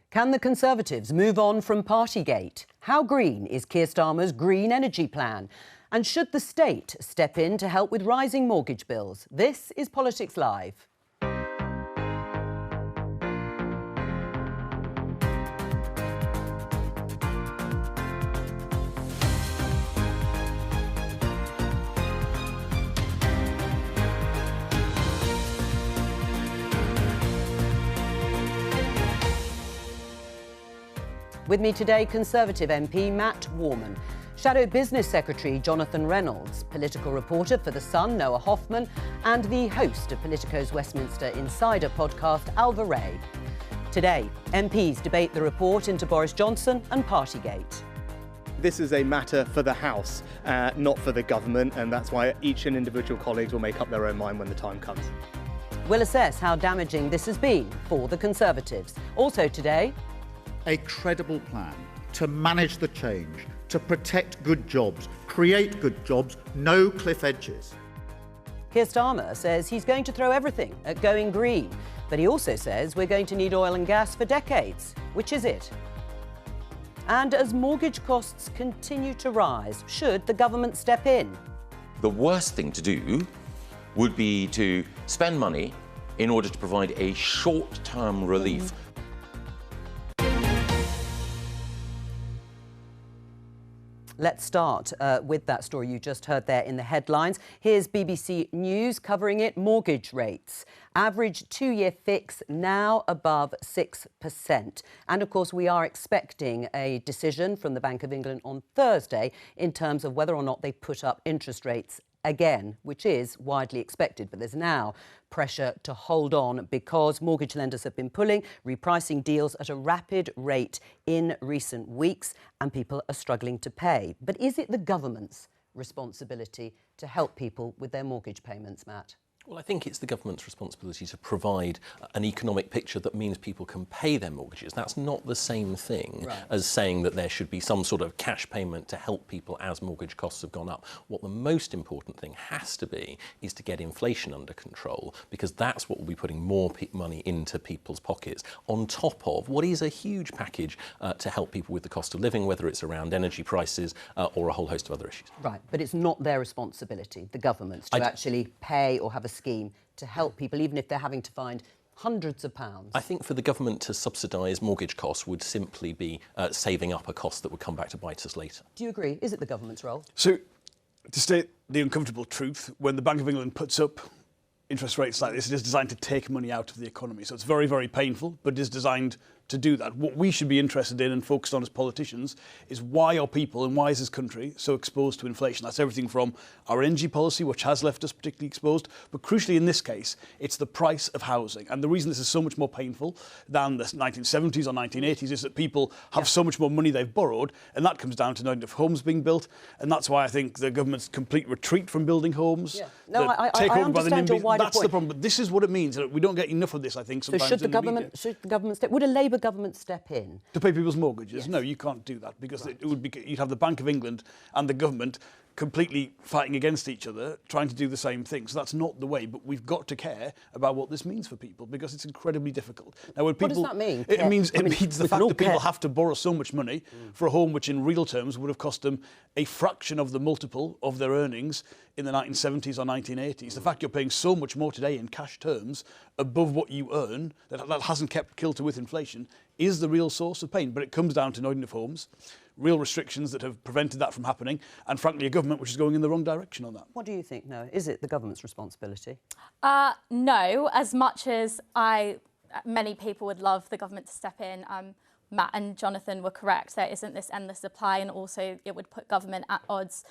Can the Conservatives move on from Partygate? How green is Keir Starmer's green energy plan? And should the state step in to help with rising mortgage bills? This is Politics Live. With me today, Conservative MP Matt Warman, Shadow Business Secretary Jonathan Reynolds, political reporter for The Sun Noah Hoffman, and the host of Politico's Westminster Insider podcast, Alva Ray. Today, MPs debate the report into Boris Johnson and Partygate. This is a matter for the House, not for the government, and that's why each and individual colleagues will make up their own mind when the time comes. We'll assess how damaging this has been for the Conservatives. Also today, a credible plan to manage the change, to protect good jobs, create good jobs, no cliff edges. Keir Starmer says he's going to throw everything at going green, but he also says we're going to need oil and gas for decades. Which is it? And as mortgage costs continue to rise, should the government step in? The worst thing to do would be to spend money in order to provide a short-term relief. Let's start with that story you just heard there in the headlines. Here's BBC News covering it. Mortgage rates. Average two-year fix now above 6%. And, of course, we are expecting a decision from the Bank of England on Thursday in terms of whether or not they put up interest rates again, which is widely expected. But there's now pressure to hold on because mortgage lenders have been pulling, repricing deals at a rapid rate in recent weeks, and people are struggling to pay. But is it the government's responsibility to help people with their mortgage payments, Matt? Well, I think it's the government's responsibility to provide an economic picture that means people can pay their mortgages. That's not the same thing as saying that there should be some sort of cash payment to help people as mortgage costs have gone up. What the most important thing has to be is to get inflation under control, because that's what will be putting more money into people's pockets, on top of what is a huge package to help people with the cost of living, whether it's around energy prices or a whole host of other issues. Right, but it's not their responsibility, the government's, to actually pay or have a scheme to help people, even if they're having to find hundreds of pounds. I think for the government to subsidise mortgage costs would simply be saving up a cost that would come back to bite us later. Do you agree? Is it the government's role? So, to state the uncomfortable truth, when the Bank of England puts up interest rates like this, it is designed to take money out of the economy. So it's very, very painful, but it is designed to do that. What we should be interested in and focused on as politicians is why are people and why is this country so exposed to inflation? That's everything from our energy policy, which has left us particularly exposed, but crucially in this case, it's the price of housing. And the reason this is so much more painful than the 1970s or 1980s is that people have so much more money they've borrowed, and that comes down to not enough homes being built. And that's why I think the government's complete retreat from building homes. Yeah. No, I understand your wider That's point. the problem. But this is what it means. We don't get enough of this, I think, sometimes. So should the government step? Would a Labour government step in to pay people's mortgages? Yes. No, you can't do that, because it would be, you'd have the Bank of England and the government completely fighting against each other, trying to do the same thing. So that's not the way. But we've got to care about what this means for people, because it's incredibly difficult. Now, when people, what does that mean? It means the fact that people have to borrow so much money for a home which, in real terms, would have cost them a fraction of the multiple of their earnings in the 1970s or 1980s. The fact you're paying so much more today in cash terms above what you earn, that hasn't kept kilter with inflation, is the real source of pain. But it comes down to not enough homes, real restrictions that have prevented that from happening, and frankly a government which is going in the wrong direction on that. What do you think, Noah? Is it the government's responsibility? No, as much as many people would love the government to step in. Matt and Jonathan were correct. There isn't this endless supply, and also it would put government at odds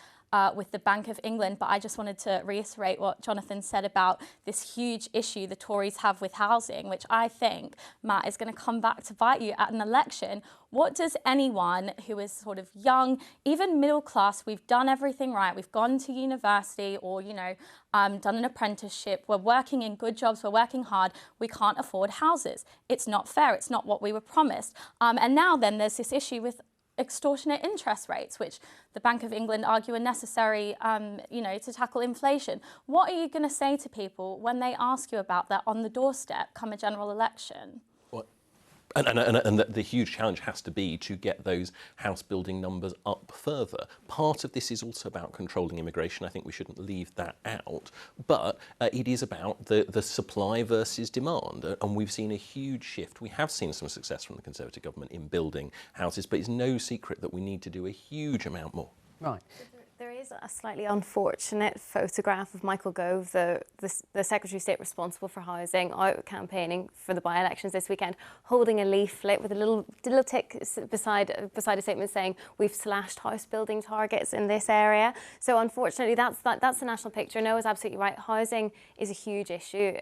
with the Bank of England. But I just wanted to reiterate what Jonathan said about this huge issue the Tories have with housing, which I think, Matt, is going to come back to bite you at an election. What does anyone who is sort of young, even middle class, we've done everything right, we've gone to university or, done an apprenticeship, we're working in good jobs, we're working hard, we can't afford houses. It's not fair, it's not what we were promised. And now then there's this issue with extortionate interest rates, which the Bank of England argue are necessary, to tackle inflation. What are you going to say to people when they ask you about that on the doorstep come a general election? And the huge challenge has to be to get those house building numbers up further. Part of this is also about controlling immigration. I think we shouldn't leave that out. But it is about the supply versus demand. And we've seen a huge shift. We have seen some success from the Conservative government in building houses, but it's no secret that we need to do a huge amount more. Right. There is a slightly unfortunate photograph of Michael Gove, the Secretary of State responsible for housing, out campaigning for the by-elections this weekend, holding a leaflet with a little tick beside a statement saying, "We've slashed house building targets in this area." So unfortunately, that's the national picture. Noah's absolutely right. Housing is a huge issue,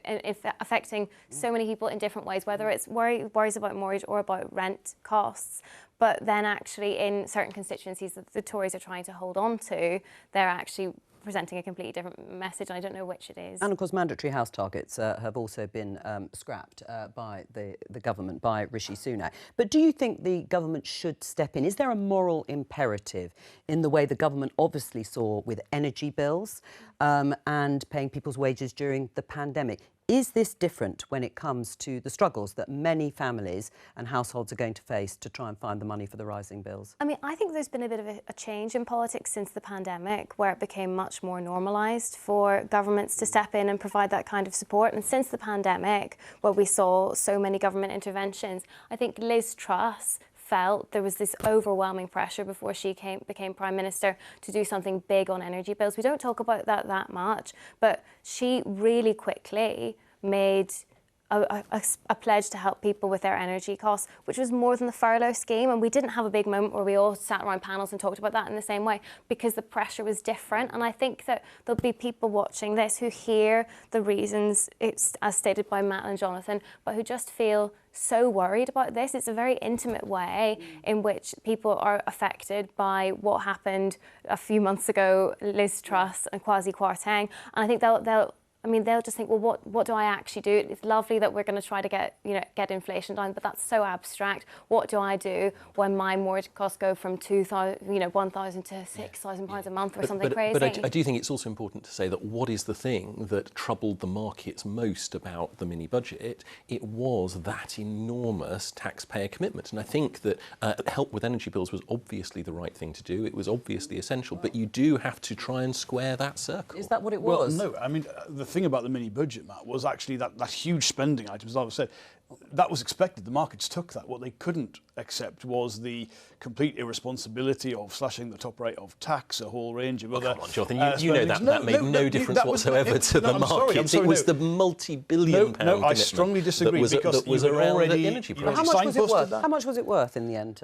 affecting so many people in different ways, whether it's worries about mortgage or about rent costs. But then actually in certain constituencies that the Tories are trying to hold on to, they're actually presenting a completely different message. I don't know which it is. And of course, mandatory house targets have also been scrapped by the government, by Rishi Sunak. But do you think the government should step in? Is there a moral imperative in the way the government obviously saw with energy bills and paying people's wages during the pandemic? Is this different when it comes to the struggles that many families and households are going to face to try and find the money for the rising bills? I mean, I think there's been a bit of a change in politics since the pandemic, where it became much more normalised for governments to step in and provide that kind of support. And since the pandemic, where we saw so many government interventions, I think Liz Truss felt there was this overwhelming pressure before she became Prime Minister to do something big on energy bills. We don't talk about that much, but she really quickly made a pledge to help people with their energy costs, which was more than the furlough scheme. And we didn't have a big moment where we all sat around panels and talked about that in the same way, because the pressure was different. And I think that there'll be people watching this who hear the reasons, it's as stated by Matt and Jonathan, but who just feel so worried about this. It's a very intimate way in which people are affected by what happened a few months ago, Liz Truss and Kwasi Kwarteng. And I think they'll just think, well, what do I actually do? It's lovely that we're going to try to get inflation down, but that's so abstract. What do I do when my mortgage costs go from £1,000 to £6,000 a month or something crazy? But I do think it's also important to say that what is the thing that troubled the markets most about the mini budget? It was that enormous taxpayer commitment. And I think that help with energy bills was obviously the right thing to do. It was obviously essential, but you do have to try and square that circle. Is that what it was? Well, no. I mean, the thing about the mini budget, Matt, was actually that huge spending item, as I said, that was expected. The markets took that. What they couldn't accept was the complete irresponsibility of slashing the top rate of tax, a whole range of other. Come on, Jonathan, you know that made no difference whatsoever to the markets. It was the multi-billion pound No, I strongly disagree, because that was you had around already, the energy price. How much was it worth? How much was it worth in the end,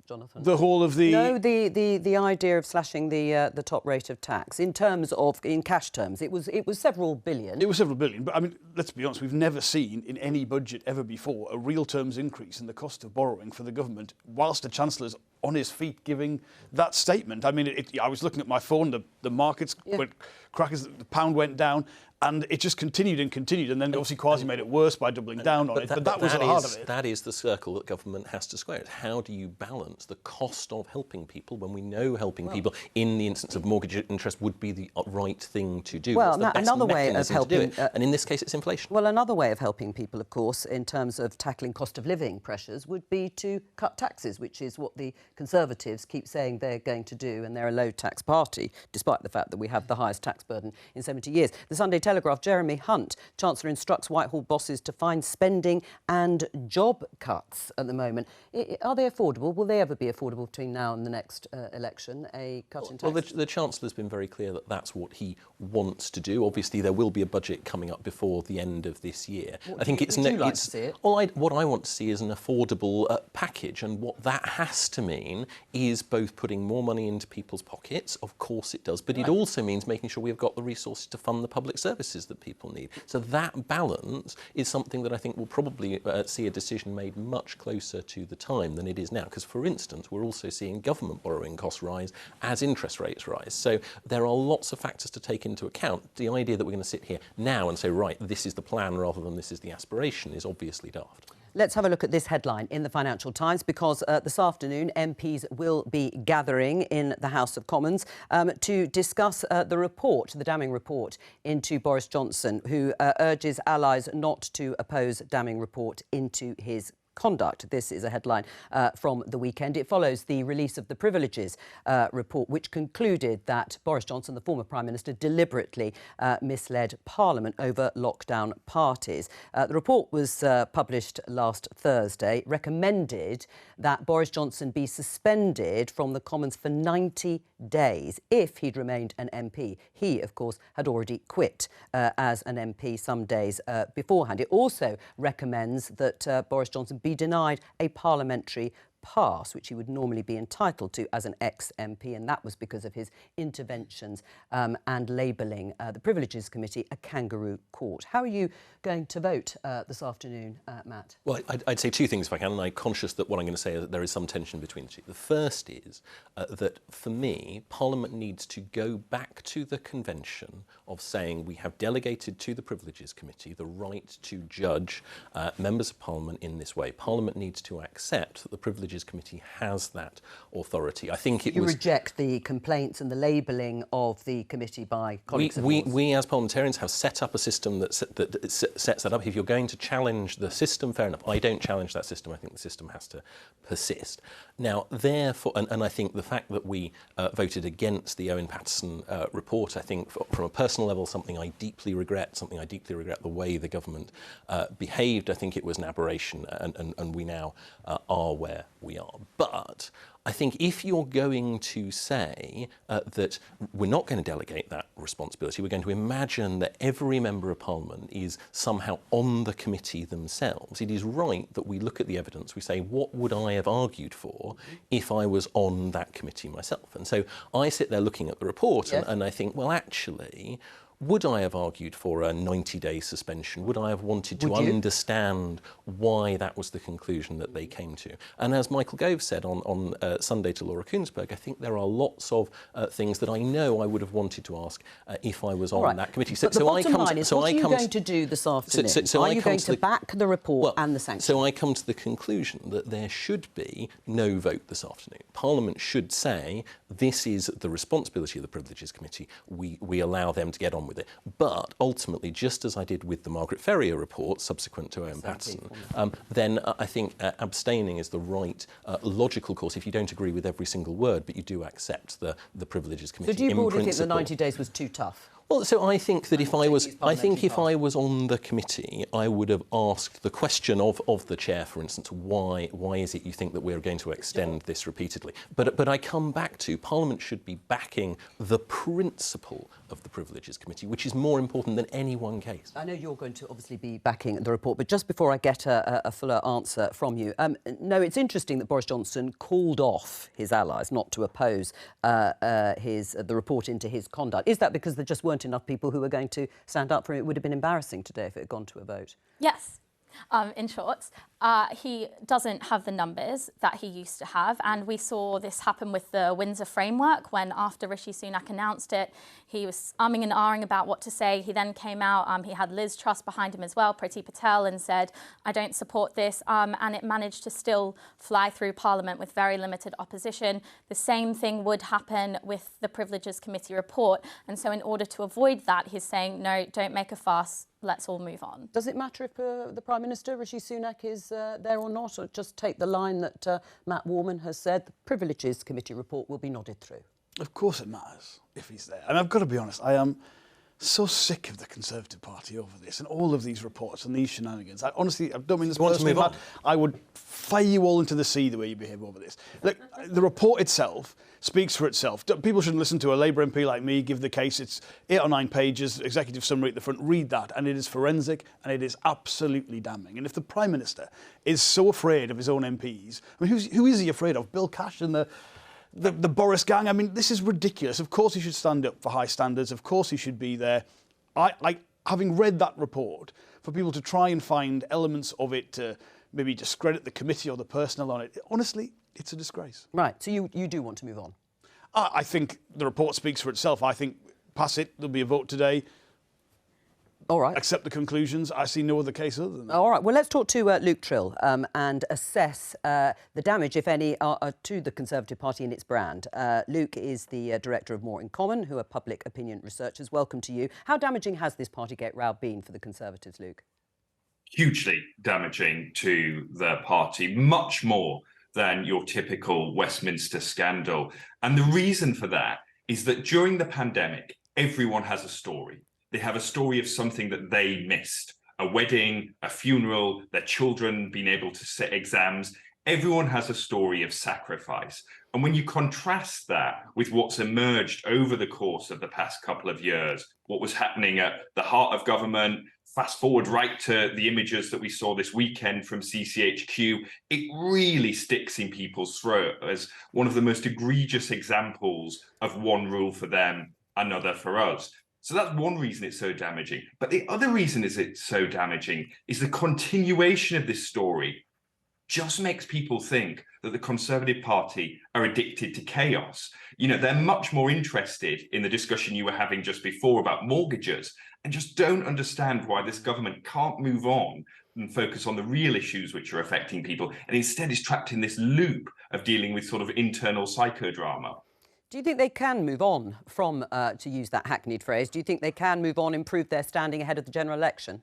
Jonathan? The whole of the... No, the idea of slashing the top rate of tax in cash terms, it was several billion. It was several billion, but I mean, let's be honest, we've never seen in any budget ever before a real terms increase in the cost of borrowing for the government, whilst the Chancellor's on his feet giving that statement. I mean, I was looking at my phone, the markets went crackers, the pound went down, and it just continued, and then obviously Kwasi made it worse by doubling down on it, but that was at the heart of it. That is the circle that government has to square. It's how do you balance the cost of helping people when we know helping people in the instance of mortgage interest would be the right thing to do? Well, another way of helping, and in this case it's inflation. Well, another way of helping people, of course, in terms of tackling cost of living pressures would be to cut taxes, which is what the Conservatives keep saying they're going to do, and they're a low tax party, despite the fact that we have the highest tax burden in 70 years. The Sunday Telegraph, Jeremy Hunt, Chancellor instructs Whitehall bosses to find spending and job cuts at the moment. Are they affordable? Will they ever be affordable between now and the next election, a cut in tax? Well, the Chancellor's been very clear that that's what he wants to do. Obviously, there will be a budget coming up before the end of this year. Would you like to see it? Well, what I want to see is an affordable package, and what that has to mean is both putting more money into people's pockets, of course it does, but it also means making sure we've got the resources to fund the public services that people need. So that balance is something that I think will probably see a decision made much closer to the time than it is now. Because, for instance, we're also seeing government borrowing costs rise as interest rates rise. So there are lots of factors to take into account. The idea that we're going to sit here now and say, right, this is the plan rather than this is the aspiration is obviously daft. Let's have a look at this headline in the Financial Times, because this afternoon MPs will be gathering in the House of Commons to discuss the damning report into Boris Johnson, who urges allies not to oppose damning report into his conduct. This is a headline from the weekend. It follows the release of the Privileges report, which concluded that Boris Johnson, the former Prime Minister, deliberately misled Parliament over lockdown parties. The report was published last Thursday, recommended that Boris Johnson be suspended from the Commons for 90 days if he'd remained an MP. He, of course, had already quit as an MP some days beforehand. It also recommends that Boris Johnson be denied a parliamentary pass, which he would normally be entitled to as an ex-MP, and that was because of his interventions and labelling the Privileges Committee a kangaroo court. How are you going to vote this afternoon, Matt? Well, I'd say two things if I can, and I'm conscious that what I'm going to say is that there is some tension between the two. The first is that, for me, Parliament needs to go back to the convention of saying we have delegated to the Privileges Committee the right to judge members of Parliament in this way. Parliament needs to accept that the Privileges Committee has that authority. I think you reject the complaints and the labelling of the committee by colleagues of yours. We as parliamentarians have set up a system that sets that up. If you're going to challenge the system, fair enough. I don't challenge that system. I think the system has to persist. Now, therefore, and I think the fact that we voted against the Owen Paterson report, I think from a personal level, something I deeply regret, the way the government behaved. I think it was an aberration, and we now are where we are. But I think if you're going to say that we're not going to delegate that responsibility, we're going to imagine that every member of Parliament is somehow on the committee themselves, it is right that we look at the evidence, we say, what would I have argued for if I was on that committee myself? And so I sit there looking at the report, yes, and I think, well, actually, would I have argued for a 90-day suspension? Would I have wanted to understand why that was the conclusion that they came to? And as Michael Gove said on Sunday to Laura Kuenssberg, I think there are lots of things that I know I would have wanted to ask if I was on that committee. But the bottom line is, what are you going to do this afternoon? Are you going to back the report and the sanctions? So I come to the conclusion that there should be no vote this afternoon. Parliament should say, this is the responsibility of the Privileges Committee. We allow them to get on with it. But ultimately, just as I did with the Margaret Ferrier report subsequent to Owen Paterson, then I think abstaining is the right logical course if you don't agree with every single word, but you do accept the Privileges Committee. So do you broadly think the 90 days was too tough? Well, so I think that if I was on the committee, I would have asked the question of the chair, for instance, why is it you think that we're going to extend this repeatedly? But I come back to Parliament should be backing the principle of the Privileges Committee, which is more important than any one case. I know you're going to obviously be backing the report, but just before I get a fuller answer from you, no, it's interesting that Boris Johnson called off his allies not to oppose the report into his conduct. Is that because there just weren't enough people who were going to stand up for it? It would have been embarrassing today if it had gone to a vote. Yes. In short, he doesn't have the numbers that he used to have, and we saw this happen with the Windsor framework when, after Rishi Sunak announced it, he was umming and ahhing about what to say. He then came out, he had Liz Truss behind him as well, Priti Patel, and said, I don't support this, and it managed to still fly through Parliament with very limited opposition. The same thing would happen with the Privileges Committee report, and so in order to avoid that, he's saying, no, don't make a fuss. Let's all move on. Does it matter if the Prime Minister, Rishi Sunak, is there or not? Or just take the line that Matt Warman has said, the Privileges Committee report will be nodded through? Of course it matters if he's there. And I've got to be honest, I am so sick of the Conservative Party over this and all of these reports and these shenanigans. I don't mean this personally, Matt. I would fire you all into the sea the way you behave over this. Look, the report itself speaks for itself. People shouldn't listen to a Labour MP like me give the case. It's 8 or 9 pages, executive summary at the front. Read that, and it is forensic, and it is absolutely damning. And if the Prime Minister is so afraid of his own MPs, I mean, who is he afraid of? Bill Cash and the Boris gang? I mean, this is ridiculous. Of course he should stand up for high standards. Of course he should be there. Having read that report, for people to try and find elements of it to maybe discredit the committee or the personnel on it, honestly, it's a disgrace. Right, so you do want to move on? I think the report speaks for itself. I think pass it, there'll be a vote today. All right. Accept the conclusions. I see no other case other than that. All right. Well, let's talk to Luke Trill and assess the damage, if any, to the Conservative Party and its brand. Luke is the director of More in Common, who are public opinion researchers. Welcome to you. How damaging has this Partygate row been for the Conservatives, Luke? hugely damaging to the party, much more than your typical Westminster scandal. And the reason for that is that during the pandemic, everyone has a story. They have a story of something that they missed, a wedding, a funeral, their children being able to sit exams. Everyone has a story of sacrifice. And when you contrast that with what's emerged over the course of the past couple of years, what was happening at the heart of government, fast forward right to the images that we saw this weekend from CCHQ, it really sticks in people's throat as one of the most egregious examples of one rule for them, another for us. So that's one reason it's so damaging. But the other reason is it's so damaging is the continuation of this story just makes people think that the Conservative Party are addicted to chaos. You know, they're much more interested in the discussion you were having just before about mortgages and just don't understand why this government can't move on and focus on the real issues which are affecting people, and instead is trapped in this loop of dealing with sort of internal psychodrama. Do you think they can move on from, to use that hackneyed phrase, do you think they can move on, improve their standing ahead of the general election?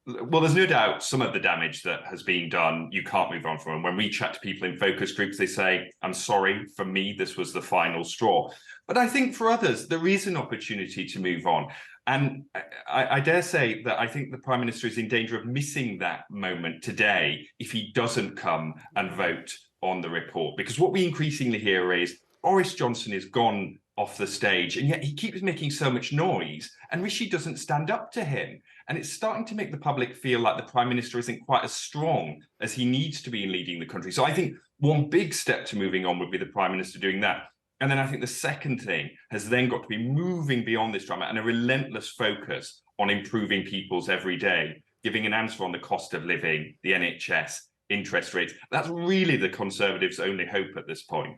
Well, there's no doubt some of the damage that has been done, you can't move on from. And when we chat to people in focus groups, they say, I'm sorry, for me, this was the final straw. But I think for others, there is an opportunity to move on. And I dare say that I think the Prime Minister is in danger of missing that moment today if he doesn't come and vote on the report. Because what we increasingly hear is Boris Johnson is gone off the stage, and yet he keeps making so much noise, and Rishi doesn't stand up to him. And it's starting to make the public feel like the Prime Minister isn't quite as strong as he needs to be in leading the country. So I think one big step to moving on would be the Prime Minister doing that. And then I think the second thing has then got to be moving beyond this drama and a relentless focus on improving people's everyday, giving an answer on the cost of living, the NHS, interest rates. That's really the Conservatives' only hope at this point.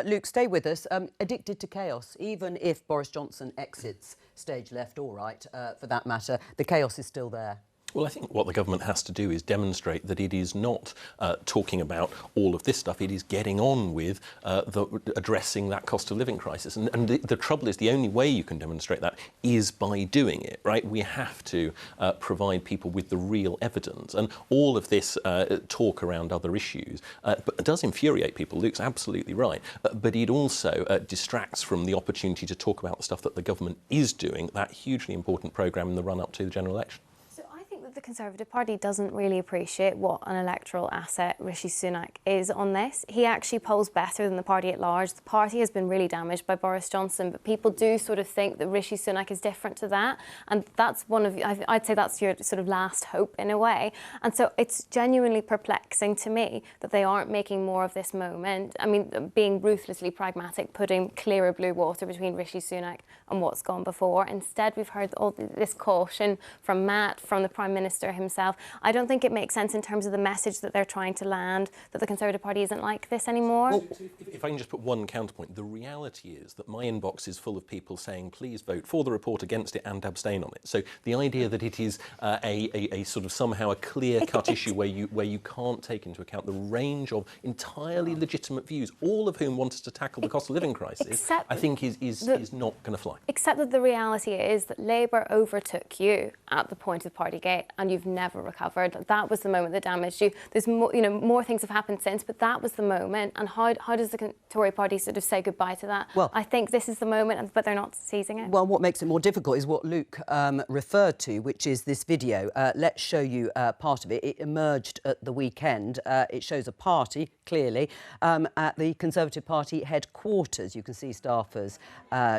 Luke, stay with us. Addicted to chaos, even if Boris Johnson exits stage left or right, for that matter, the chaos is still there. Well, I think what the government has to do is demonstrate that it is not talking about all of this stuff. It is getting on with addressing that cost of living crisis. And the trouble is the only way you can demonstrate that is by doing it, right? We have to provide people with the real evidence. And all of this talk around other issues but does infuriate people. Luke's absolutely right. But it also distracts from the opportunity to talk about the stuff that the government is doing, that hugely important programme in the run-up to the general election. The Conservative Party doesn't really appreciate what an electoral asset Rishi Sunak is on this. He actually polls better than the party at large. The party has been really damaged by Boris Johnson, but people do sort of think that Rishi Sunak is different to that. And that's one of, I'd say that's your sort of last hope in a way. And so it's genuinely perplexing to me that they aren't making more of this moment. I mean, being ruthlessly pragmatic, putting clearer blue water between Rishi Sunak and what's gone before. Instead, we've heard all this caution from Matt, from the Prime Minister himself. I don't think it makes sense in terms of the message that they're trying to land, that the Conservative Party isn't like this anymore. Well, if I can just put one counterpoint, the reality is that my inbox is full of people saying, please vote for the report, against it and abstain on it. So the idea that it is a sort of somehow a clear-cut issue where you can't take into account the range of entirely legitimate views, all of whom want us to tackle the cost of living crisis, I think is not going to fly. Except that the reality is that Labour overtook you at the point of Partygate and you've never recovered. That was the moment that damaged you. There's more, you know, more things have happened since, but that was the moment. And how does the Tory party sort of say goodbye to that? Well, I think this is the moment, but they're not seizing it. Well, what makes it more difficult is what Luke referred to, which is this video. Let's show you part of it. It emerged at the weekend. It shows a party, clearly, at the Conservative Party headquarters. You can see staffers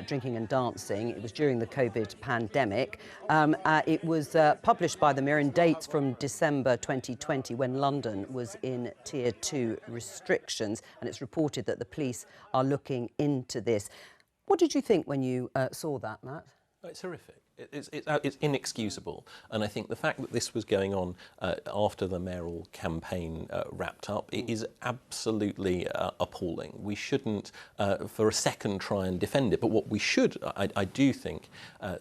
drinking and dancing. It was during the COVID pandemic. It was published by the Mirror in dates from December 2020 when London was in Tier 2 restrictions, and it's reported that the police are looking into this. What did you think when you saw that, Matt? It's horrific. It's inexcusable. And I think the fact that this was going on after the mayoral campaign wrapped up, it is absolutely appalling. We shouldn't for a second try and defend it. But what we should, I do think,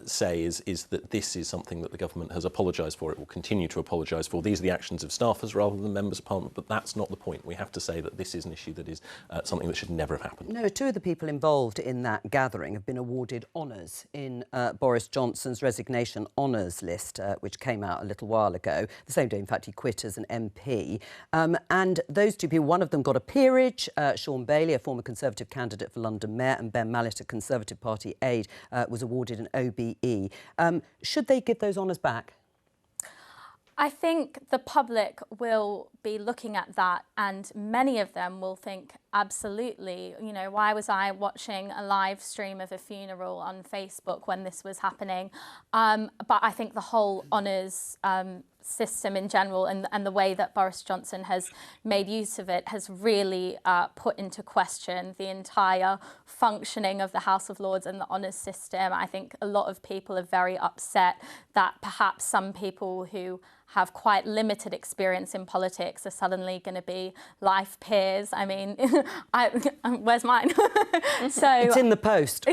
say is that this is something that the government has apologised for. It will continue to apologise for. These are the actions of staffers rather than members of Parliament. But that's not the point. We have to say that this is an issue that is something that should never have happened. No, two of the people involved in that gathering have been awarded honours in Boris Johnson Johnson's resignation honours list, which came out a little while ago. The same day, in fact, he quit as an MP. And those two people, one of them got a peerage. Sean Bailey, a former Conservative candidate for London Mayor, and Ben Mallet, a Conservative Party aide, was awarded an OBE. Should they give those honours back? I think the public will be looking at that, and many of them will think, absolutely, you know, why was I watching a live stream of a funeral on Facebook when this was happening? But I think the whole honours system in general and the way that Boris Johnson has made use of it has really put into question the entire functioning of the House of Lords and the honours system. I think a lot of people are very upset that perhaps some people who have quite limited experience in politics are suddenly going to be life peers. I mean, where's mine? So it's in the post,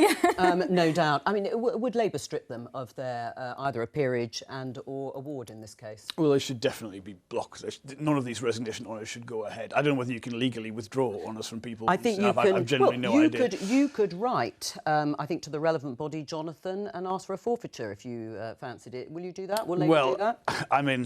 no doubt. I mean, would Labour strip them of their either a peerage and or award in this case? Well, they should definitely be blocked. None of these resignation honours should go ahead. I don't know whether you can legally withdraw honours from people. I think you can. I've generally no idea. You could write, I think, to the relevant body, Jonathan, and ask for a forfeiture if you fancied it. Will you do that? Will Labour do that? I mean,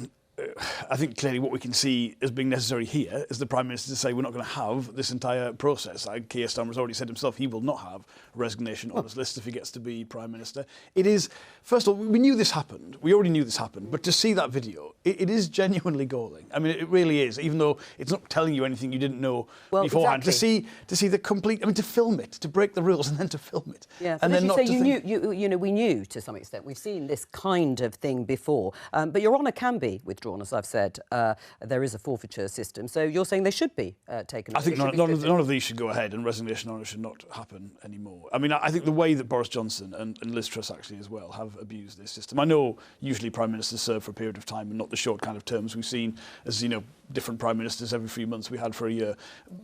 I think clearly what we can see as being necessary here is the Prime Minister to say we're not going to have this entire process. Keir Starmer has already said himself he will not have a resignation honours list if he gets to be Prime Minister. It is, first of all, we knew this happened. We already knew this happened. But to see that video, it is genuinely galling. I mean, it really is, even though it's not telling you anything you didn't know beforehand. Exactly. To see the complete, I mean, to film it, to break the rules and then to film it. Yeah, and then not you say you we knew to some extent. We've seen this kind of thing before. But your honour can be withdrawn, as I've said. There is a forfeiture system. So you're saying they should be taken away? I think none of these should go ahead, and resignation honours should not happen anymore. I mean, I think the way that Boris Johnson and Liz Truss actually as well have abused this system. I know usually Prime Ministers serve for a period of time and not the short kind of terms we've seen as, you know, different Prime Ministers every few months we had for a year.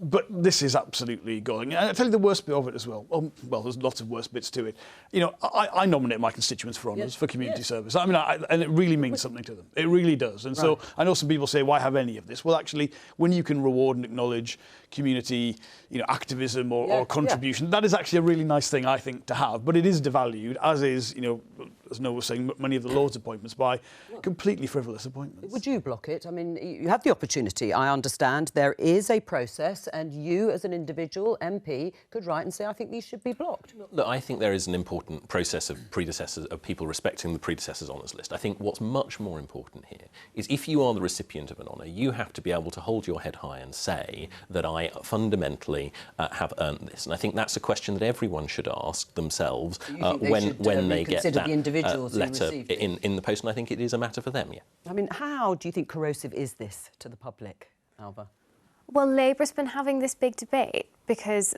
But this is absolutely galling. And I'll tell you the worst bit of it as well. Well, there's lots of worst bits to it. You know, I nominate my constituents for honours, for community service. I mean, and it really means something to them. It really does. And so I know some people say, why have any of this? Well, actually, when you can reward and acknowledge community, you know, activism or contribution, that is actually a really nice thing, I think, to have. But it is devalued, as is, you know, as Noah was saying, many of the Lords' appointments by completely frivolous appointments. Would you block it? I mean, you have the opportunity. I understand there is a process, and you, as an individual MP, could write and say, I think these should be blocked. Look, I think there is an important process of people respecting the predecessors' honours list. I think what's much more important here is if you are the recipient of an honour, you have to be able to hold your head high and say that I fundamentally have earned this. And I think that's a question that everyone should ask themselves when they get that letter in the post. And I think it is a matter for them, I mean, how do you think corrosive is this to the public, Alva? Well, Labour's been having this big debate because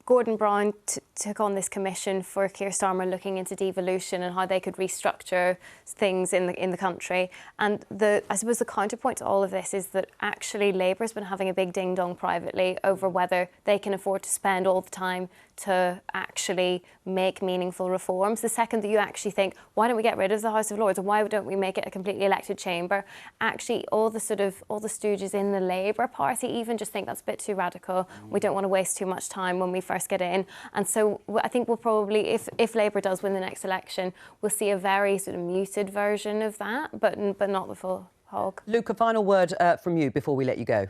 Gordon Brown took on this commission for Keir Starmer looking into devolution and how they could restructure things in the country. And I suppose the counterpoint to all of this is that actually Labour's been having a big ding-dong privately over whether they can afford to spend all the time to actually make meaningful reforms. The second that you actually think, why don't we get rid of the House of Lords, or why don't we make it a completely elected chamber, actually all the stooges in the Labour Party even just think that's a bit too radical. We don't want to waste too much time when we first get in. And so I think we'll probably, if Labour does win the next election, we'll see a very sort of muted version of that, but not the full hog. Luke, a final word from you before we let you go.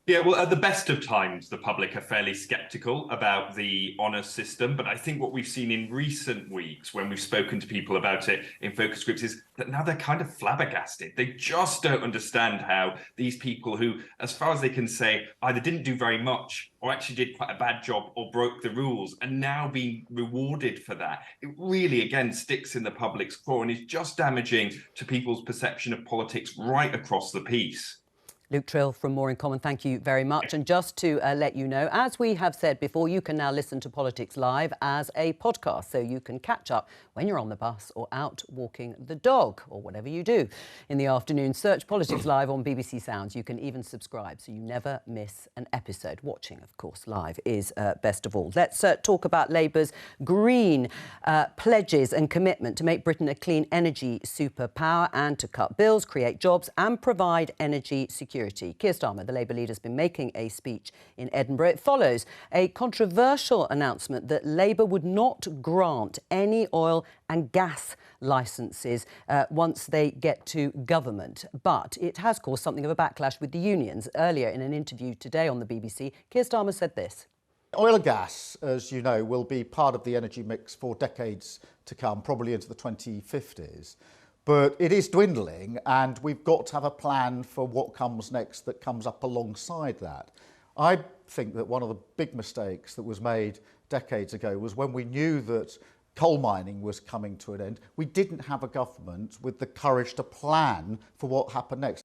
Yeah, well, at the best of times, the public are fairly sceptical about the honours system. But I think what we've seen in recent weeks when we've spoken to people about it in focus groups is that now they're kind of flabbergasted. They just don't understand how these people who, as far as they can say, either didn't do very much or actually did quite a bad job or broke the rules and now being rewarded for that. It really, again, sticks in the public's craw and is just damaging to people's perception of politics right across the piece. Luke Trill from More in Common, thank you very much. And just to let you know, as we have said before, you can now listen to Politics Live as a podcast, so you can catch up when you're on the bus or out walking the dog or whatever you do in the afternoon. Search Politics Live on BBC Sounds. You can even subscribe so you never miss an episode. Watching, of course, live is best of all. Let's talk about Labour's green pledges and commitment to make Britain a clean energy superpower and to cut bills, create jobs and provide energy security security. Keir Starmer, the Labour leader, has been making a speech in Edinburgh. It follows a controversial announcement that Labour would not grant any oil and gas licences once they get to government. But it has caused something of a backlash with the unions. Earlier, in an interview today on the BBC, Keir Starmer said this. Oil and gas, as you know, will be part of the energy mix for decades to come, probably into the 2050s. But it is dwindling, and we've got to have a plan for what comes next that comes up alongside that. I think that one of the big mistakes that was made decades ago was when we knew that coal mining was coming to an end, we didn't have a government with the courage to plan for what happened next.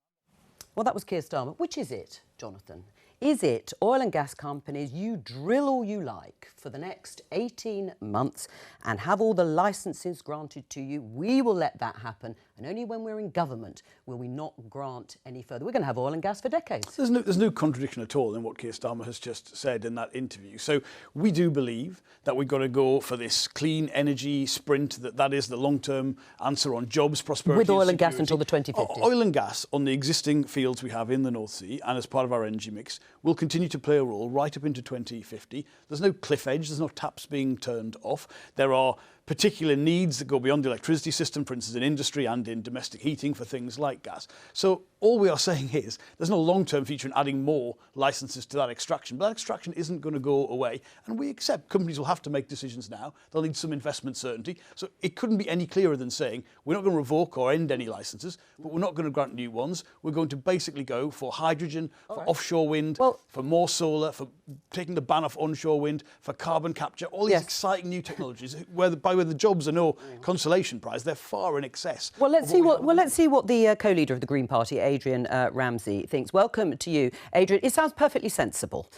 Well, that was Keir Starmer. Which is it, Jonathan? Is it oil and gas companies, you drill all you like for the next 18 months and have all the licences granted to you? We will let that happen, and only when we're in government will we not grant any further. We're going to have oil and gas for decades. There's no contradiction at all in what Keir Starmer has just said in that interview. So we do believe that we've got to go for this clean energy sprint, that is the long-term answer on jobs, prosperity with oil and security. gas until the 2050s. Oil and gas on the existing fields we have in the North Sea and as part of our energy mix will continue to play a role right up into 2050. There's no cliff edge, there's no taps being turned off. There are particular needs that go beyond the electricity system, for instance, in industry and in domestic heating for things like gas. So all we are saying is there's no long-term feature in adding more licences to that extraction. But that extraction isn't going to go away. And we accept companies will have to make decisions now. They'll need some investment certainty. So it couldn't be any clearer than saying we're not going to revoke or end any licences, but we're not going to grant new ones. We're going to basically go for hydrogen, for offshore wind, for more solar, for taking the ban off onshore wind, for carbon capture, all these exciting new technologies where the jobs are no consolation prize, they're far in excess. Well, let's see what the co-leader of the Green Party, Adrian Ramsey, thinks. Welcome to you, Adrian. It sounds perfectly sensible.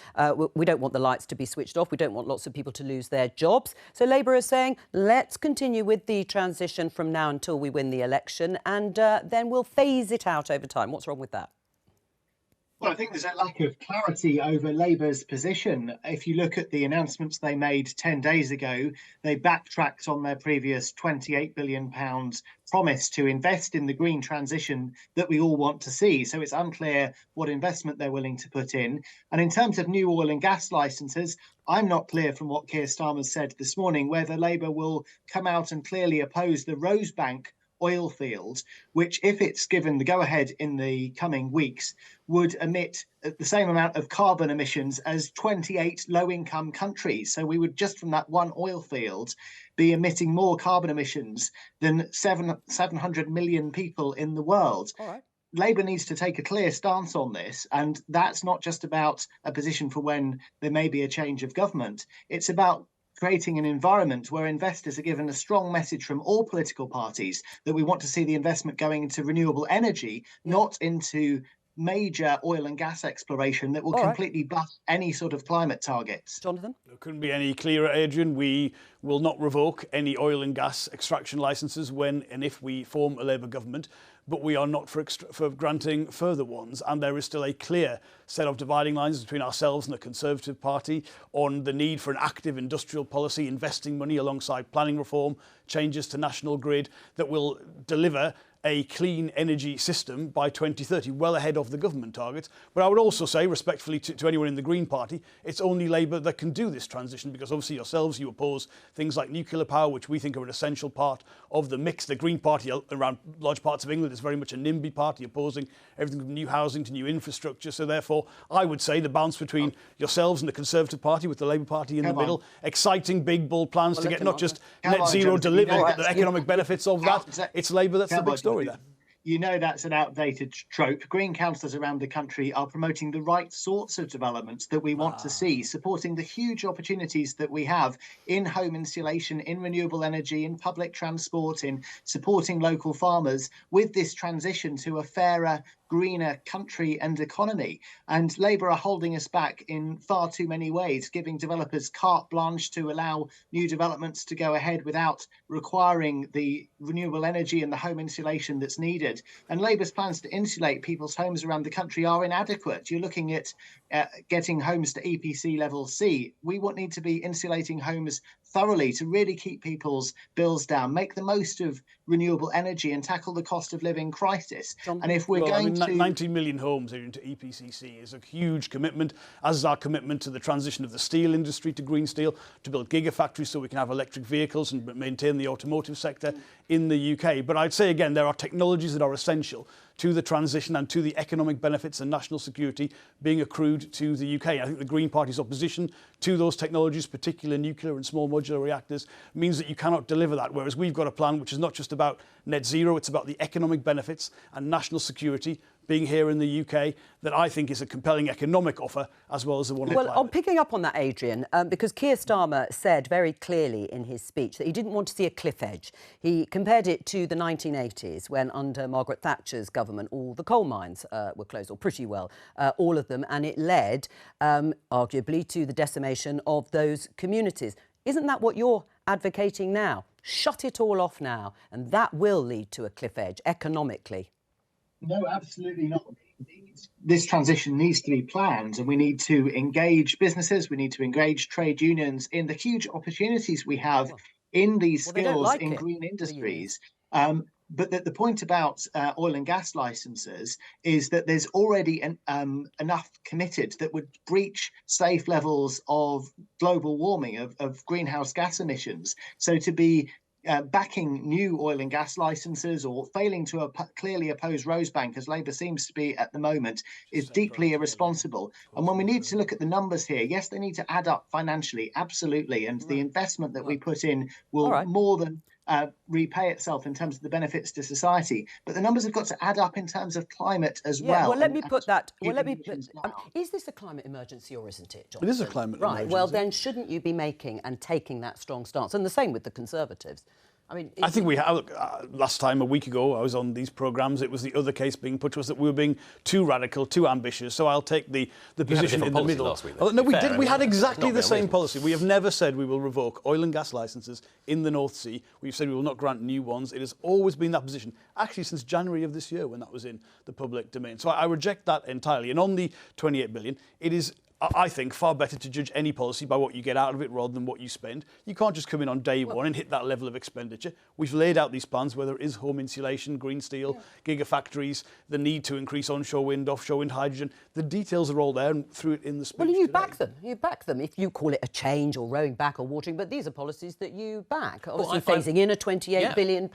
We don't want the lights to be switched off. We don't want lots of people to lose their jobs. So Labour is saying, let's continue with the transition from now until we win the election, and then we'll phase it out over time. What's wrong with that? Well, I think there's a lack of clarity over Labour's position. If you look at the announcements they made 10 days ago, they backtracked on their previous £28 billion promise to invest in the green transition that we all want to see. So it's unclear what investment they're willing to put in. And in terms of new oil and gas licences, I'm not clear from what Keir Starmer said this morning whether Labour will come out and clearly oppose the Rosebank oil field, which, if it's given the go-ahead in the coming weeks, would emit the same amount of carbon emissions as 28 low-income countries. So we would, just from that one oil field, be emitting more carbon emissions than 700 million people in the world. All right. Labour needs to take a clear stance on this, and that's not just about a position for when there may be a change of government. It's about creating an environment where investors are given a strong message from all political parties that we want to see the investment going into renewable energy, not into major oil and gas exploration that will completely bust any sort of climate targets. Jonathan? There couldn't be any clearer, Adrian. We will not revoke any oil and gas extraction licences when and if we form a Labour government, but we are not for granting further ones. And there is still a clear set of dividing lines between ourselves and the Conservative Party on the need for an active industrial policy, investing money alongside planning reform, changes to national grid that will deliver a clean energy system by 2030, well ahead of the government targets. But I would also say, respectfully to anyone in the Green Party, it's only Labour that can do this transition, because obviously yourselves, you oppose things like nuclear power, which we think are an essential part of the mix. The Green Party around large parts of England is very much a NIMBY party, opposing everything from new housing to new infrastructure. So therefore, I would say the balance between yourselves and the Conservative Party with the Labour Party in the middle, exciting, big, bold plans to get not just net zero delivered, but the economic benefits of that. It's Labour that's the big story there. You know that's an outdated trope. Green councillors around the country are promoting the right sorts of developments that we want to see, supporting the huge opportunities that we have in home insulation, in renewable energy, in public transport, in supporting local farmers with this transition to a fairer, greener country and economy. And Labour are holding us back in far too many ways, giving developers carte blanche to allow new developments to go ahead without requiring the renewable energy and the home insulation that's needed. And Labour's plans to insulate people's homes around the country are inadequate. You're looking at getting homes to EPC level C. We need to be insulating homes thoroughly to really keep people's bills down, make the most of renewable energy and tackle the cost of living crisis. John? And if we're Well, going to 19 million homes into EPCC is a huge commitment, as is our commitment to the transition of the steel industry to green steel, to build gigafactories so we can have electric vehicles and maintain the automotive sector in the UK. But I'd say again, there are technologies that are essential to the transition and to the economic benefits and national security being accrued to the UK. I think the Green Party's opposition to those technologies, particularly nuclear and small modular reactors, means that you cannot deliver that, whereas we've got a plan which is not just about net zero, it's about the economic benefits and national security being here in the UK, that I think is a compelling economic offer, as well as the one on climate. Well, I'm picking up on that, Adrian, because Keir Starmer said very clearly in his speech that he didn't want to see a cliff edge. He compared it to the 1980s, when under Margaret Thatcher's government, all the coal mines were closed, or pretty well all of them, and it led, arguably, to the decimation of those communities. Isn't that what you're advocating now? Shut it all off now, and that will lead to a cliff edge economically. No, absolutely not. This transition needs to be planned, and we need to engage businesses, we need to engage trade unions in the huge opportunities we have in these skills in green industries. But the point about oil and gas licenses is that there's already enough committed that would breach safe levels of global warming, of greenhouse gas emissions. So to be backing new oil and gas licenses or failing to clearly oppose Rosebank, as Labour seems to be at the moment, is deeply irresponsible. And when we need to look at the numbers here, yes, they need to add up financially, absolutely. And the investment that we put in will more than repay itself in terms of the benefits to society. But the numbers have got to add up in terms of climate as well. Well, let me put that. Well, let me put. Is this a climate emergency or isn't it, Jonathan? It is a climate emergency. Right. Well, then shouldn't you be making and taking that strong stance? And the same with the Conservatives. I mean, I think we have. Last time, a week ago, I was on these programmes. It was the other case being put to us that we were being too radical, too ambitious. So I'll take the position in the middle. Last week, no, we did. We had exactly the same policy. We have never said we will revoke oil and gas licences in the North Sea. We've said we will not grant new ones. It has always been that position, actually since January of this year when that was in the public domain. So I reject that entirely. And on the 28 billion, it is, I think, far better to judge any policy by what you get out of it rather than what you spend. You can't just come in on day one and hit that level of expenditure. We've laid out these plans, whether it is home insulation, green steel, gigafactories, the need to increase onshore wind, offshore wind, hydrogen. The details are all there and through it in the speech. Well, you today. back them. You back them. If you call it a change or rowing back or watering, but these are policies that you back. Obviously, phasing in a £28 billion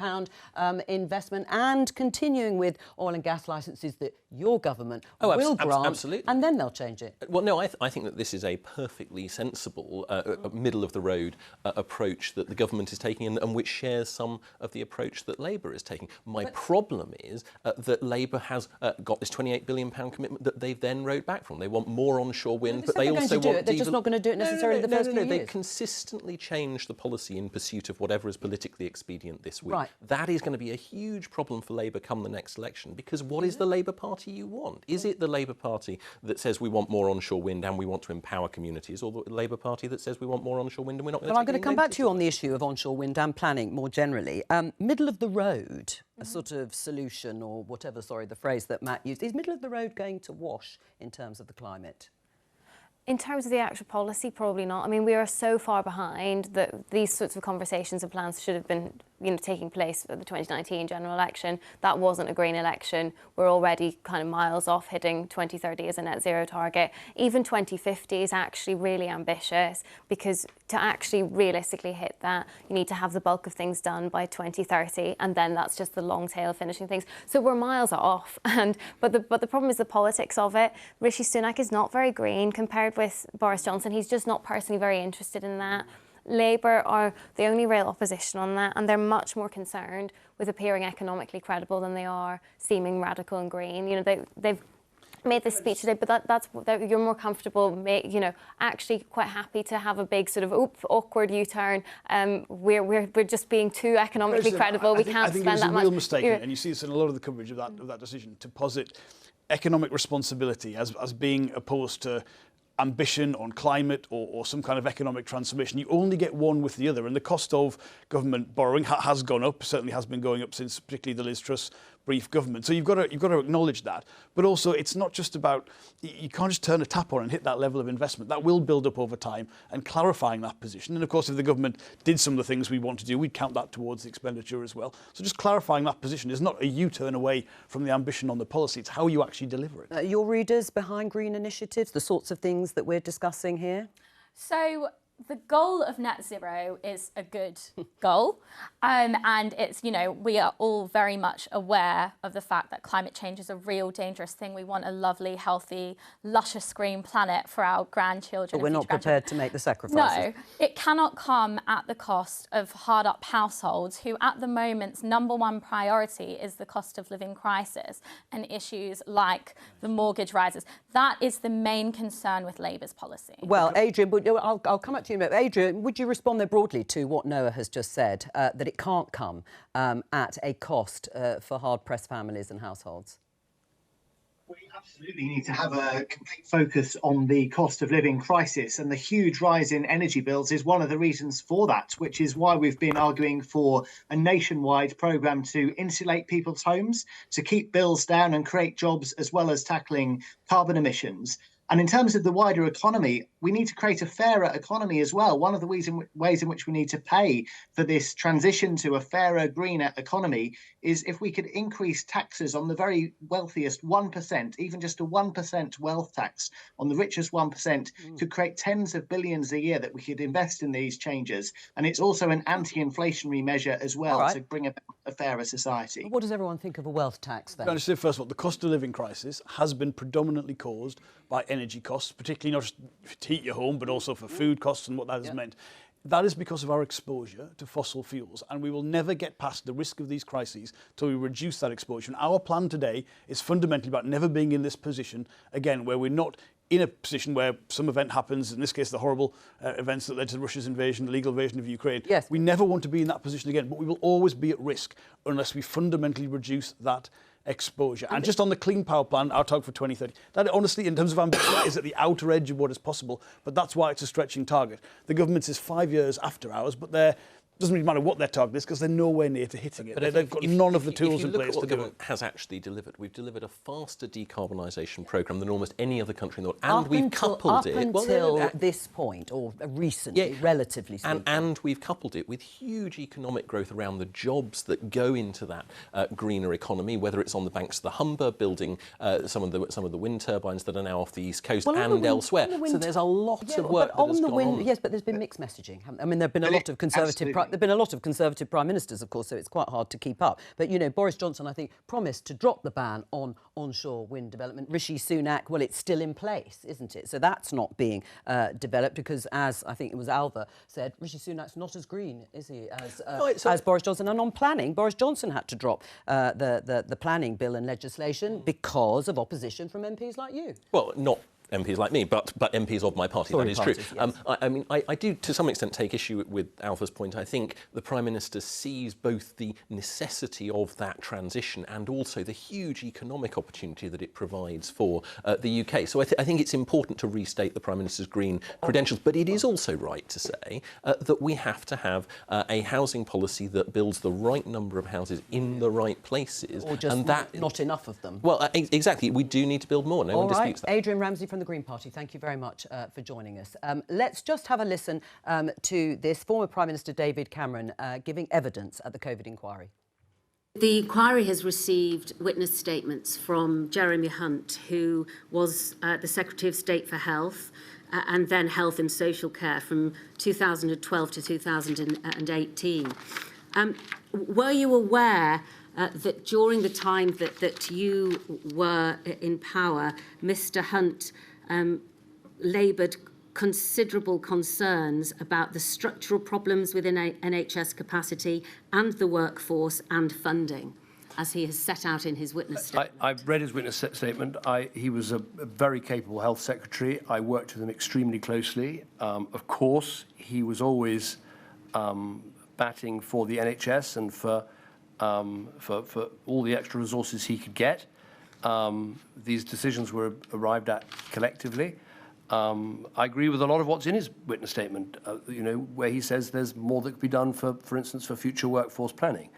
investment and continuing with oil and gas licences that your government will grant. Absolutely. And then they'll change it. Well, no, I think that this is a perfectly sensible, middle-of-the-road approach that the government is taking and which shares some of the approach that Labour is taking. My problem is that Labour has got this £28 billion commitment that they've then rowed back from. They want more onshore wind, but they also want... They're just not going to do it necessarily the first few years. They've consistently changed the policy in pursuit of whatever is politically expedient this week. Right. That is going to be a huge problem for Labour come the next election, because what is the Labour Party you want? Is it the Labour Party that says we want more onshore wind and we want to empower communities, or the Labour Party that says we want more onshore wind and we're not going to... Well, I'm going to come back to you on the issue of onshore wind and planning more generally. Middle of the road, a sort of solution or whatever, the phrase that Matt used, is middle of the road going to wash in terms of the climate? In terms of the actual policy, probably not. I mean, we are so far behind that these sorts of conversations and plans should have been, taking place for the 2019 general election. That wasn't a green election. We're already kind of miles off hitting 2030 as a net zero target. Even 2050 is actually really ambitious, because to actually realistically hit that, you need to have the bulk of things done by 2030, and then that's just the long tail finishing things. So we're miles off. But the problem is the politics of it. Rishi Sunak is not very green compared with Boris Johnson. He's just not personally very interested in that. Labour are the only real opposition on that, and they're much more concerned with appearing economically credible than they are seeming radical and green. They've made this speech today, but you're more comfortable, actually quite happy to have a big sort of awkward U-turn. We're just being too economically credible. We can't spend that much. I think it's a real mistake, and you see this in a lot of the coverage of that decision, to posit economic responsibility as being opposed to ambition on climate or some kind of economic transformation. You only get one with the other, and the cost of government borrowing has gone up, certainly has been going up since particularly the Liz Truss brief government. So you've got to acknowledge that. But also, it's not just about, you can't just turn a tap on and hit that level of investment. That will build up over time, and clarifying that position. And of course, if the government did some of the things we want to do, we'd count that towards the expenditure as well. So just clarifying that position is not a U-turn away from the ambition on the policy. It's how you actually deliver it. Your readers behind green initiatives, the sorts of things that we're discussing here? So the goal of net zero is a good goal, and it's, we are all very much aware of the fact that climate change is a real dangerous thing. We want a lovely, healthy, luscious green planet for our grandchildren. But we're not prepared to make the sacrifices. No, it cannot come at the cost of hard-up households who, at the moment's number one priority is the cost of living crisis and issues like the mortgage rises. That is the main concern with Labour's policy. Well, Adrian, I'll come back to you. Adrian, would you respond there broadly to what Noah has just said, that it can't come at a cost for hard-pressed families and households? We absolutely need to have a complete focus on the cost of living crisis, and the huge rise in energy bills is one of the reasons for that, which is why we've been arguing for a nationwide programme to insulate people's homes, to keep bills down and create jobs, as well as tackling carbon emissions. And in terms of the wider economy, we need to create a fairer economy as well. One of the ways in which we need to pay for this transition to a fairer, greener economy is if we could increase taxes on the very wealthiest 1%, even just a 1% wealth tax on the richest 1%, could create tens of billions a year that we could invest in these changes. And it's also an anti-inflationary measure as well to bring about a fairer society. What does everyone think of a wealth tax then? First of all, the cost of living crisis has been predominantly caused by energy costs, particularly not just to heat your home, but also for food costs and what that has meant. That is because of our exposure to fossil fuels, and we will never get past the risk of these crises till we reduce that exposure. And our plan today is fundamentally about never being in this position again, where we're not in a position where some event happens, in this case the horrible events that led to Russia's invasion, the illegal invasion of Ukraine. Yes. We never want to be in that position again, but we will always be at risk unless we fundamentally reduce that exposure. And just on the Clean Power Plan, our target for 2030, that honestly, in terms of ambition, is at the outer edge of what is possible, but that's why it's a stretching target. The government's is 5 years after ours, but doesn't really matter what their target is because they're nowhere near to hitting it. They've got none of the tools in place to do it. If you look at what the government has actually delivered, we've delivered a faster decarbonisation programme than almost any other country in the world, and we've coupled it... Up until this point, or recently, relatively speaking. And we've coupled it with huge economic growth around the jobs that go into that greener economy, whether it's on the banks of the Humber, building some of the wind turbines that are now off the East Coast and elsewhere. So there's a lot of work that has gone on. Yes, but there's been mixed messaging. I mean, there have been a lot of Conservative... There've been a lot of Conservative Prime Ministers, of course, so it's quite hard to keep up. But, Boris Johnson, I think, promised to drop the ban on onshore wind development. Rishi Sunak, well, it's still in place, isn't it? So that's not being developed because, as I think it was Alva said, Rishi Sunak's not as green, is he, as Boris Johnson. And on planning, Boris Johnson had to drop the planning bill and legislation because of opposition from MPs like you. Well, not MPs like me, but MPs of my party, that is true. Yes. I mean, I do, to some extent, take issue with Alpha's point. I think the Prime Minister sees both the necessity of that transition and also the huge economic opportunity that it provides for the UK. So I think it's important to restate the Prime Minister's green credentials, but it is also right to say that we have to have a housing policy that builds the right number of houses in the right places. Or just not enough of them. Well, exactly. We do need to build more. No one disputes that. Adrian Ramsey from the Green Party, thank you very much for joining us. Let's just have a listen to this. Former Prime Minister David Cameron giving evidence at the COVID inquiry. The inquiry has received witness statements from Jeremy Hunt, who was the Secretary of State for Health and then Health and Social Care from 2012 to 2018. Were you aware that during the time that you were in power, Mr Hunt laboured considerable concerns about the structural problems within NHS capacity and the workforce and funding, as he has set out in his witness statement? I've read his witness statement. He was a very capable health secretary. I worked with him extremely closely. Of course, he was always batting for the NHS and for all the extra resources he could get. These decisions were arrived at collectively. I agree with a lot of what's in his witness statement, where he says there's more that could be done, for instance, for future workforce planning.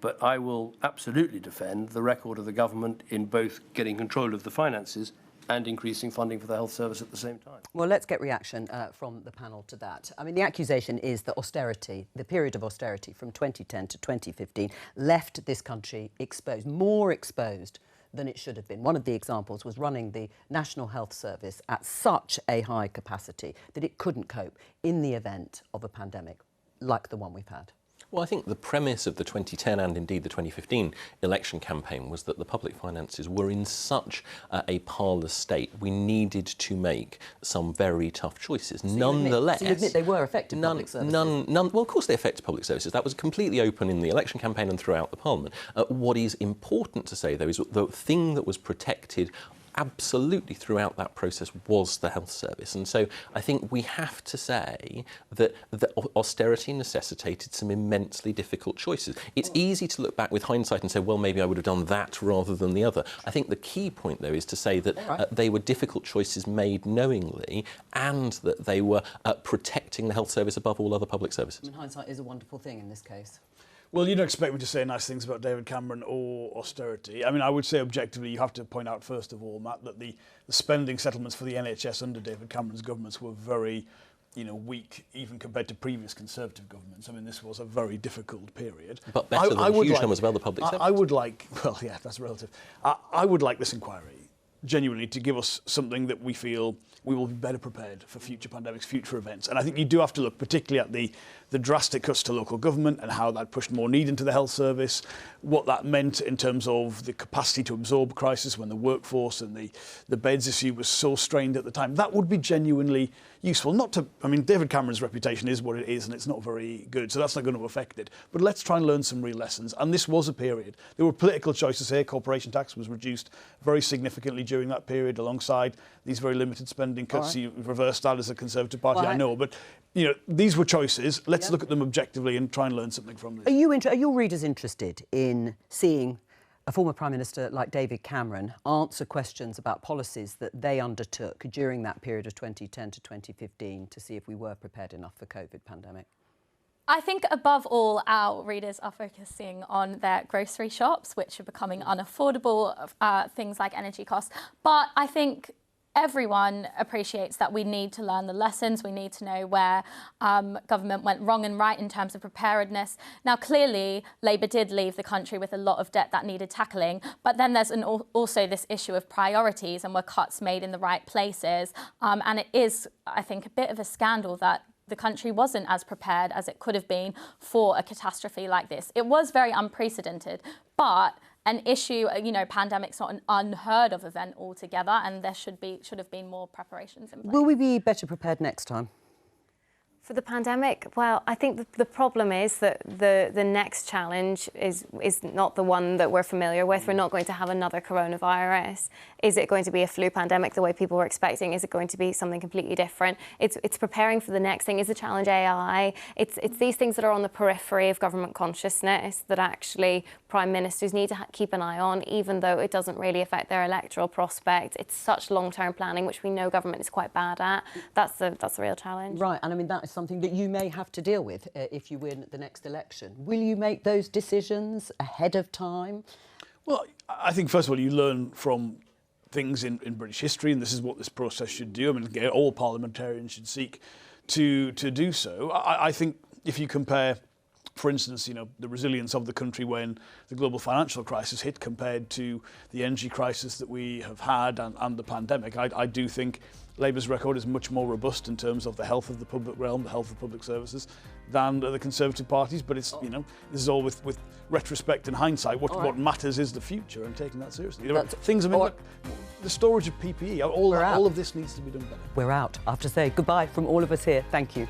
but I will absolutely defend the record of the government in both getting control of the finances and increasing funding for the health service at the same time. Well, let's get reaction from the panel to that. I mean, the accusation is that austerity, the period of austerity from 2010 to 2015, left this country exposed, more exposed than it should have been. One of the examples was running the National Health Service at such a high capacity that it couldn't cope in the event of a pandemic like the one we've had. Well, I think the premise of the 2010 and indeed the 2015 election campaign was that the public finances were in such a parlous state. We needed to make some very tough choices. So Nonetheless, you admit they were affecting public services? Well, of course they affected public services. That was completely open in the election campaign and throughout the Parliament. What is important to say, though, is the thing that was protected absolutely throughout that process was the health service. And so I think we have to say that the austerity necessitated some immensely difficult choices. It's easy to look back with hindsight and say, well, maybe I would have done that rather than the other. I think the key point, though, is to say that they were difficult choices made knowingly and that they were protecting the health service above all other public services. I mean, hindsight is a wonderful thing in this case. Well, you don't expect me to say nice things about David Cameron or austerity. I mean, I would say objectively, you have to point out, first of all, Matt, that the spending settlements for the NHS under David Cameron's governments were very, weak, even compared to previous Conservative governments. I mean, this was a very difficult period. But better than huge numbers of other public services. I would like, well, yeah, that's relative. I would like this inquiry genuinely to give us something that we feel we will be better prepared for future pandemics, future events. And I think you do have to look particularly at the drastic cuts to local government and how that pushed more need into the health service, what that meant in terms of the capacity to absorb crisis when the workforce and the beds issue was so strained at the time. That would be genuinely useful. David Cameron's reputation is what it is and it's not very good, so that's not going to affect it. But let's try and learn some real lessons. And this was a period. There were political choices here. Corporation tax was reduced very significantly during that period alongside these very limited spending cuts. Right. You reversed that as a Conservative Party, well, I know, but these were choices. Let's look at them objectively and try and learn something from this. Are your readers interested in seeing a former Prime Minister like David Cameron answer questions about policies that they undertook during that period of 2010 to 2015 to see if we were prepared enough for COVID pandemic? I think above all, our readers are focusing on their grocery shops, which are becoming unaffordable, things like energy costs. But I think everyone appreciates that we need to learn the lessons. We need to know where government went wrong and right in terms of preparedness. Now, clearly, Labour did leave the country with a lot of debt that needed tackling. But then there's also this issue of priorities and were cuts made in the right places. And it is, I think, a bit of a scandal that the country wasn't as prepared as it could have been for a catastrophe like this. It was very unprecedented, but an issue, pandemic's not an unheard of event altogether, and there should have been more preparations in place. Will we be better prepared next time? For the pandemic, well, I think the problem is that the next challenge is not the one that we're familiar with. We're not going to have another coronavirus. Is it going to be a flu pandemic the way people were expecting? Is it going to be something completely different? It's preparing for the next thing. Is the challenge AI? It's these things that are on the periphery of government consciousness that actually prime ministers need to keep an eye on, even though it doesn't really affect their electoral prospect. It's such long-term planning, which we know government is quite bad at. That's the real challenge. Right, and I mean, that is something that you may have to deal with if you win the next election. Will you make those decisions ahead of time? Well, I think, first of all, you learn from things in British history, and this is what this process should do. I mean, all parliamentarians should seek to do so. I think if you compare, for instance, the resilience of the country when the global financial crisis hit compared to the energy crisis that we have had and the pandemic, I do think Labour's record is much more robust in terms of the health of the public realm, the health of public services, than the Conservative parties. But it's, this is all with retrospect and hindsight. What matters is the future and taking that seriously. The storage of PPE, all of this needs to be done better. We're out. I have to say goodbye from all of us here. Thank you.